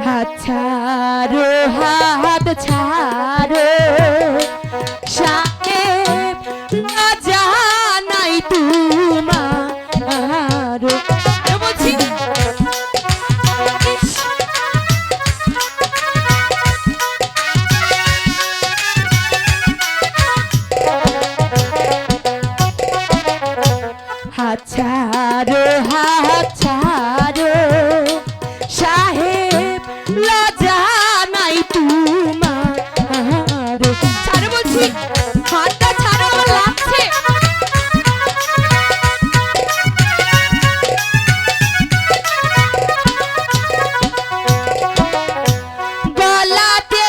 হাত ছাড়ো, হাত ছাড়ো, সাহেব রাজা নাই তোমার। বলছি হাত ছাড়ো, হাত ছাড়ো, সাহেব লজ্জা নাই তোমার। ছাড়ো বলছি, হাতটা ছাড়ো, আমার লাগছে। গলাতে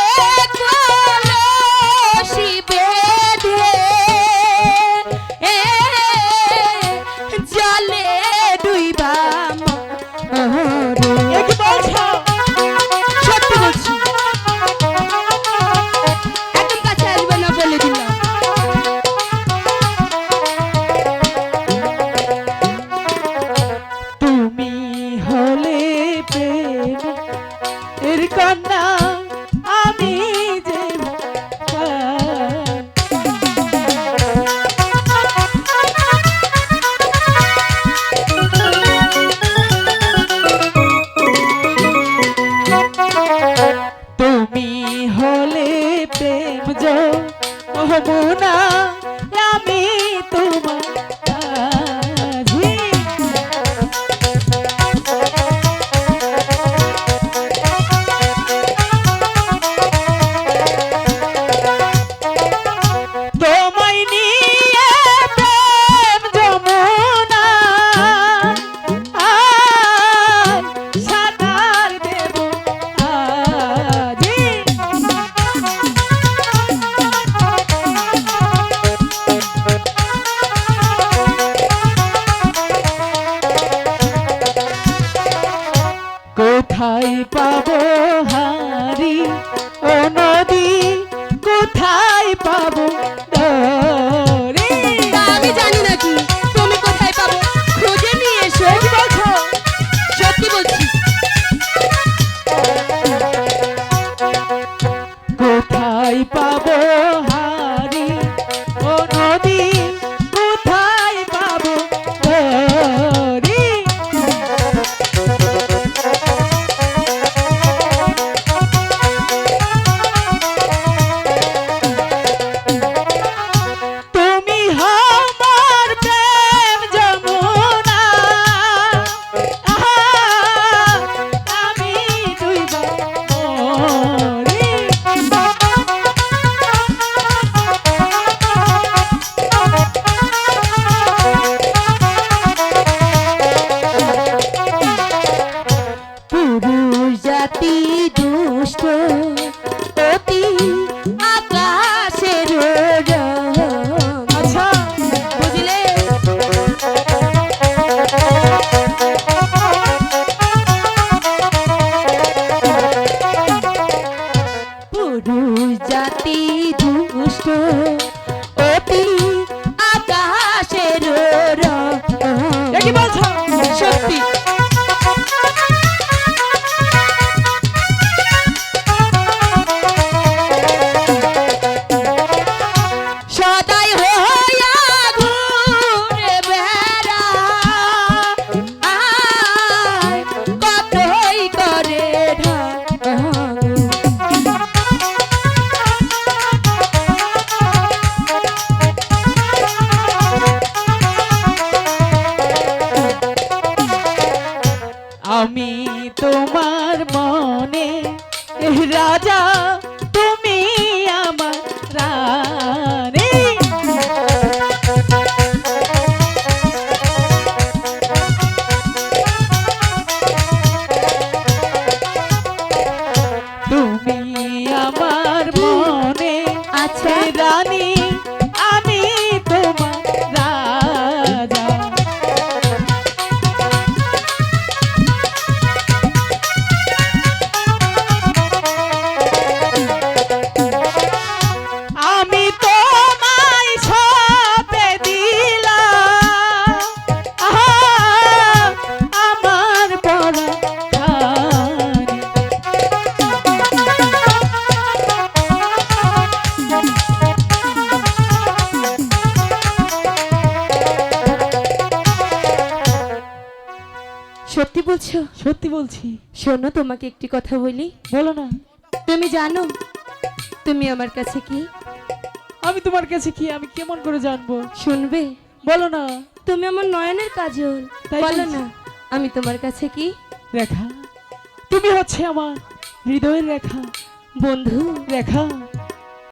কলসি বেঁধে জলে ডুইবা মরে। কি বলছো? সত্যি বলছি, একদম কাছে আসবে না বলে দিলাম। তুমি হলে প্রেম এর কন্যা, আমি যে তুমি হলে প্রেম যমুনা, আমি তোমার কাজী। তোমায় নিয়ে প্রেম যমুনা, সাঁতার দেব আজই। কোথায় পাবো হারি ও নদী, কোথায় পাবো ডরি? আমি জানি নাকি তুমি কোথায় পাবো, খুঁজে নিয়ে এসো। কি বলছো? সত্যি বলছি। কোথায় পাবো হারি ও নদী, কোথায় পাবো ডরি? তুমি আমার প্রেম যমুনা, আমি ডুইবা মরি। পুরুষ জাতি দুষ্ট, অতি আকাশের রং। আচ্ছা বুঝলে? পুরুষ জাতি দুষ্ট, অতি আকাশের রং। কি বলছো? সত্যি। সদাই হইয়া ঘুরে বেড়া, কতই করে ঢং। আমি তোমার মনে রাজা, তুমি আমার রানী। তুমি আমার মনে আছে রানী, আমি তোমার রাজা। বলছো? সত্যি বলছি। শোনো, তোমাকে একটি কথা বলি। বলো না। তুমি জানো তুমি আমার কাছে কি? আমি তোমার কাছে কি, আমি কেমন করে জানবো? শুনবে? বলো না। তুমি আমার নয়নের কাজল। তাই বলো বলছি। না, আমি তোমার কাছে কি? রেখা, তুমি হচ্ছে আমার হৃদয়ের রেখা। বন্ধু, রেখা,